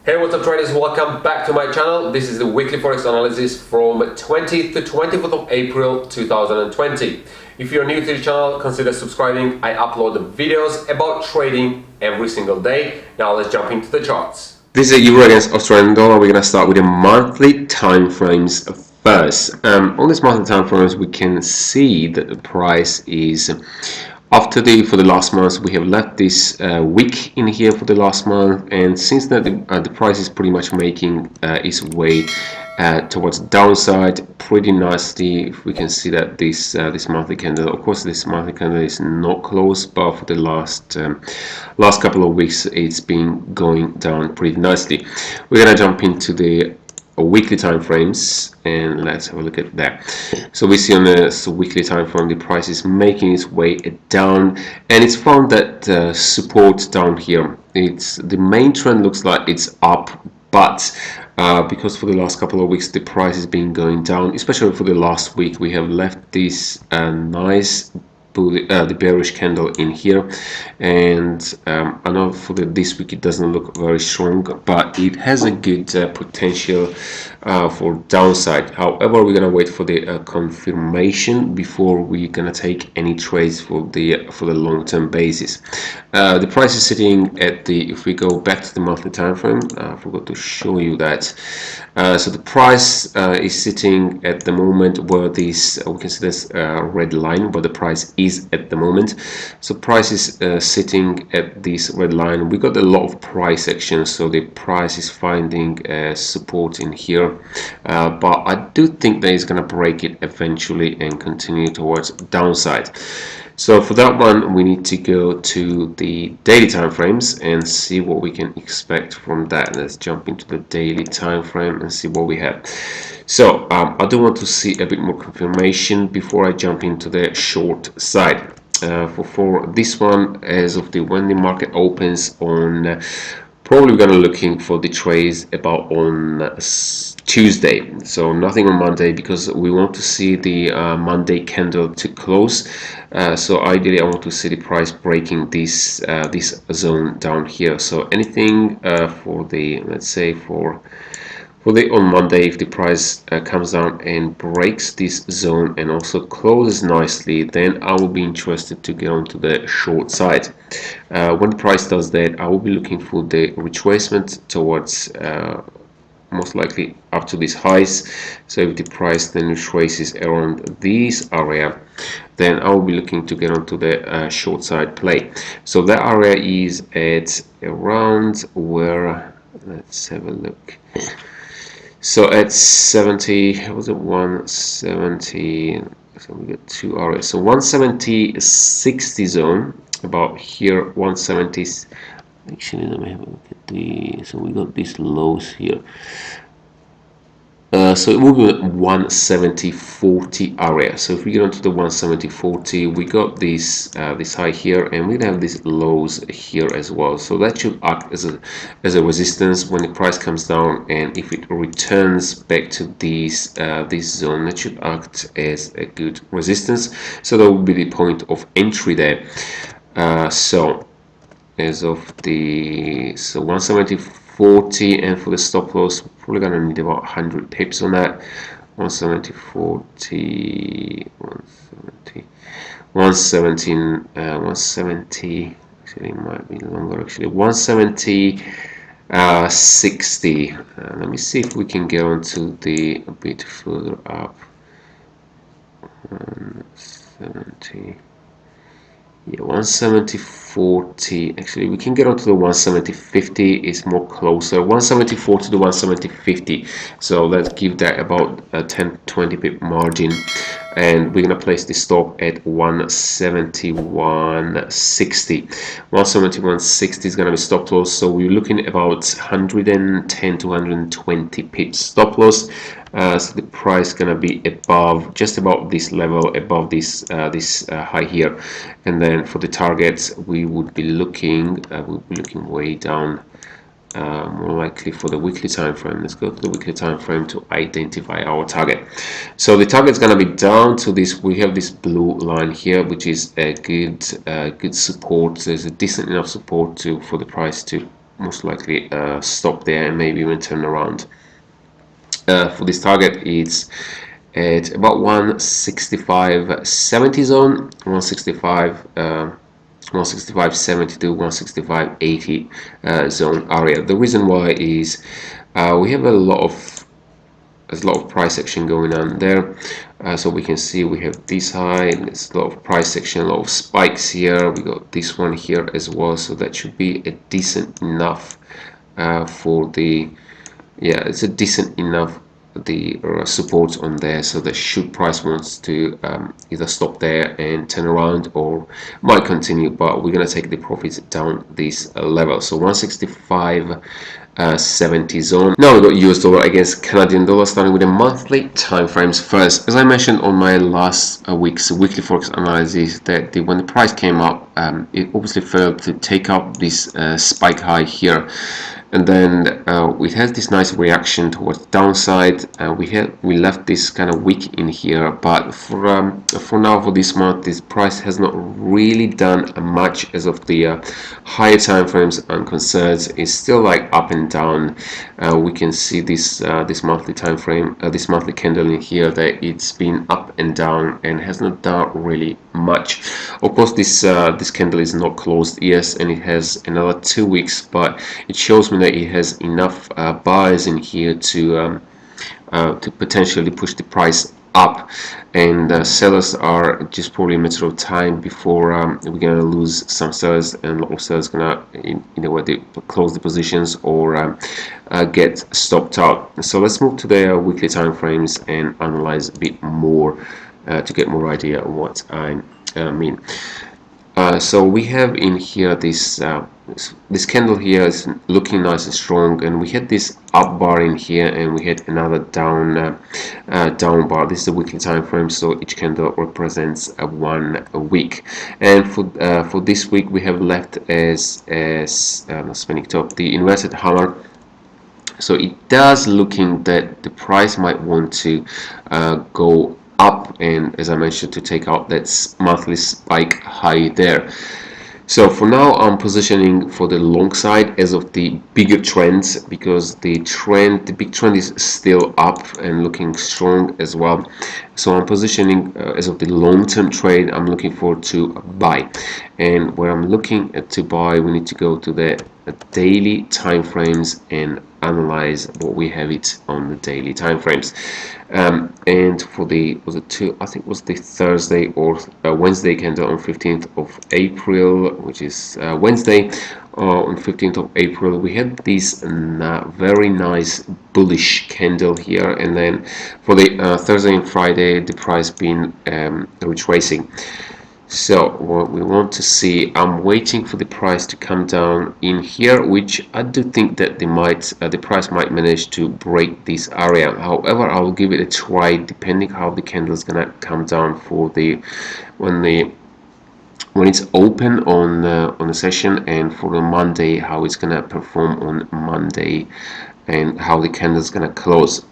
Hey, what's up traders, welcome back to my channel. This is the weekly forex analysis from 20th to 24th of April 2020. If you're new to the channel, consider subscribing. I upload videos about trading every single day. Now let's jump into the charts. This is a euro against Australian dollar. We're going to start with the monthly time frames first. On this monthly time frames, we can see that the price is for the last month. We have left this week in here for the last month, and since that the price is pretty much making its way towards the downside pretty nicely. If we can see that this monthly candle, of course this monthly candle is not closed, but for the last couple of weeks it's been going down pretty nicely. We're gonna jump into the weekly time frames and let's have a look at that. So we see on the weekly time frame the price is making its way down, and it's found that support down here. It's the main trend looks like it's up, but because for the last couple of weeks the price has been going down, especially for the last week, we have left this nice the bearish candle in here, and I know for this week it doesn't look very strong, but it has a good potential for downside. However, we're gonna wait for the confirmation before we're gonna take any trades for the long-term basis. The price is sitting at if we go back to the monthly time frame, I forgot to show you that. So the price is sitting at the moment where this we can see this red line where the price is at the moment. So price is sitting at this red line. We got a lot of price action, so the price is finding support in here, but I do think that it's going to break it eventually and continue towards downside. So for that one, we need to go to the daily time frames and see what we can expect from that. Let's jump into the daily time frame and see what we have. So I do want to see a bit more confirmation before I jump into the short side. For this one, as of when the market opens on probably we're going to looking for the trades about on Tuesday, so nothing on Monday, because we want to see the Monday candle to close. So ideally I want to see the price breaking this zone down here. So anything for the, let's say for the on Monday, if the price comes down and breaks this zone and also closes nicely, then I will be interested to get onto the short side. When the price does that, I will be looking for the retracement towards most likely up to these highs. So if the price then retraces around this area, then I will be looking to get onto the short side play. So that area is at around where, let's have a look. So at 70, was it 170? So we got two areas. So 170.60 zone, about here, 170. Actually, let me have a look at the. So we got these lows here. So it will be 170.40 area. So if we get onto the 170.40, we got this high here, and we're gonna have these lows here as well. So that should act as a resistance when the price comes down, and if it returns back to this zone, that should act as a good resistance. So that will be the point of entry there. So as of the 170.40, and for the stop loss, we're probably gonna need about 100 pips on that. 170.40, 170. Actually, it might be longer. Actually, 170.60. Let me see if we can get onto the a bit further up. 170. Yeah, 170.40. Actually, we can get onto the 170.50. It's more closer. 170.40 to 170.50. So let's give that about a 10-20 pip margin, and we're gonna place the stop at 171.60. 171.60 is gonna be stop loss. So we're looking at about 110 to 120 pips stop loss. So the price is gonna be above, just about this level, above this high here, and then for the targets we would be looking way down, more likely for the weekly time frame. Let's go to the weekly time frame to identify our target. So the target is going to be down to this. We have this blue line here, which is a good support. There's a decent enough support for the price to most likely stop there and maybe even turn around. For this target, it's at about 165.70 zone, 165.70 to 165.80 zone area. The reason why is we have a lot of price action going on there. So we can see we have this high and there's a lot of price action, a lot of spikes here. We got this one here as well, so that should be a decent enough for the, yeah, it's a decent enough the support on there, so that should price wants to either stop there and turn around or might continue, but we're going to take the profits down this level. So 165.70 zone. Now we got US dollar against Canadian dollar, starting with the monthly time frames first. As I mentioned on my last week's weekly forex analysis, that when the price came up, it obviously failed to take up this spike high here, and then it has this nice reaction towards the downside. We left this kind of weak in here, but for now, for this month, this price has not really done much as of the higher time frames and concerns. It's still like up and down. We can see this monthly time frame, this monthly candle in here, that it's been up and down and has not done really much. Of course, this candle is not closed, yes, and it has another 2 weeks, but it shows me that it has enough buyers in here to potentially push the price up, and sellers are just probably a matter of time before we're gonna lose some sellers, and a lot of sellers gonna they close the positions or get stopped out. So let's move to the weekly time frames and analyze a bit more to get more idea of what I mean. So we have in here this candle here is looking nice and strong, and we had this up bar in here, and we had another down bar. This is the weekly time frame, so each candle represents 1 week. And for this week, we have left as spinning top the inverted hammer. So it does looking that the price might want to go up, and as I mentioned, to take out that monthly spike high there. So for now, I'm positioning for the long side as of the bigger trends, because the big trend is still up and looking strong as well. So I'm positioning as of the long-term trade. I'm looking forward to buy, and where I'm looking at to buy, we need to go to the daily time frames and analyze what we have it on the daily time frames. And for the I think it was the Thursday or Wednesday candle on 15th of April, which is Wednesday, on 15th of April, we had this very nice bullish candle here, and then for the Thursday and Friday, the price been retracing. So what we want to see, I'm waiting for the price to come down in here, which I do think that the price might manage to break this area. However, I will give it a try depending how the candle is gonna come down for when it's open on the session, and for the Monday, how it's gonna perform on Monday, and how the candle is gonna close.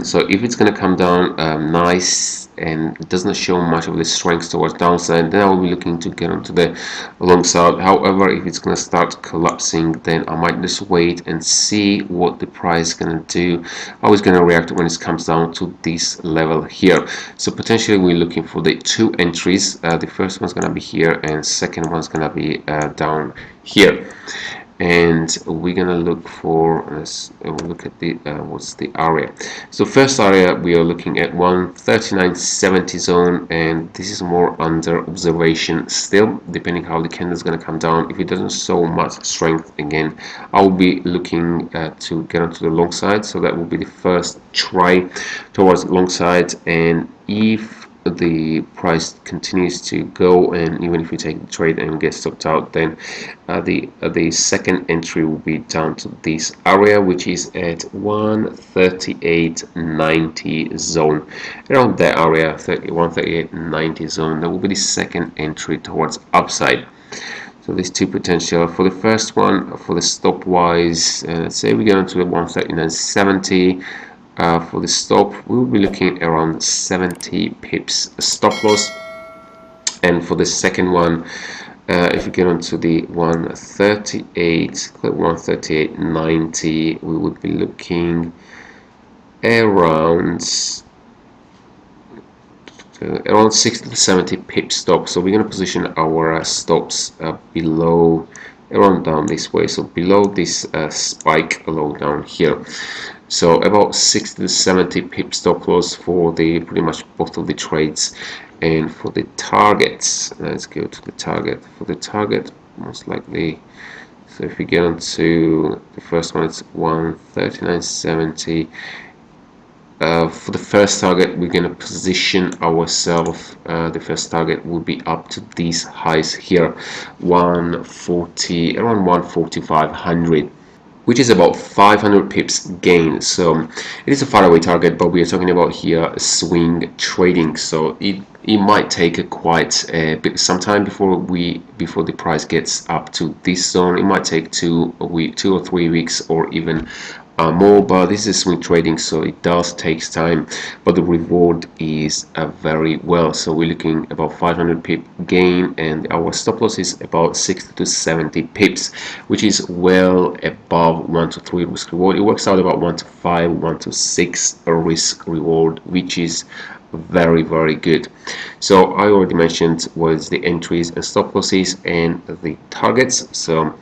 So if it's gonna come down nice and it doesn't show much of the strength towards downside, then I will be looking to get onto the long side. However, if it's gonna start collapsing, then I might just wait and see what the price is gonna do, how it's gonna react when it comes down to this level here. So potentially we're looking for the 2 entries. The first one's gonna be here, and second one's gonna be down here. And we're gonna look for, let's look at the what's the area. So first area, we are looking at 139.70 zone, and this is more under observation still, depending how the candle is going to come down. If it doesn't show much strength, again, I'll be looking to get onto the long side. So that will be the first try towards long side, and if the price continues to go, and even if we take the trade and get stopped out, then the second entry will be down to this area, which is at 138.90 zone, around that area, 138.90 zone. That will be the second entry towards upside. So these 2 potential. For the first one, for the stop wise, let's say we get onto the 139.70. For the stop, we will be looking around 70 pips stop loss, and for the second one, if you get onto the 138, click 138.90, we would be looking around 60 to 70 pip stop. So we're going to position our stops below, around down this way, so below this spike low down here. So about 60 to 70 pip stop loss for the pretty much both of the trades. And for the targets, let's go to the target. For the target, most likely, so if we get onto the first one, it's 139.70. For the first target, we're going to position ourselves. The first target will be up to these highs here, 140, around 145.00, which is about 500 pips gain. So it is a faraway target, but we are talking about here swing trading. So it might take quite a bit some time before the price gets up to this zone. It might take 2 or 3 weeks or even more, but this is swing trading, so it does take time, but the reward is very well. So we're looking about 500 pip gain, and our stop loss is about 60 to 70 pips, which is well above 1 to 3 risk reward. It works out about 1 to 5, 1 to 6 risk reward, which is very good. So I already mentioned was the entries and stop losses and the targets. So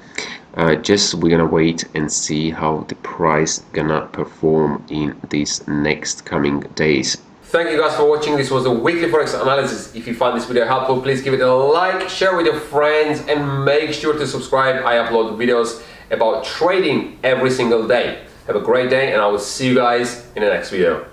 just we're gonna wait and see how the price gonna perform in these next coming days. Thank you guys for watching. This was a weekly forex analysis. If you find this video helpful, please give it a like, share with your friends, and make sure to subscribe. I upload videos about trading every single day. Have a great day, and I will see you guys in the next video.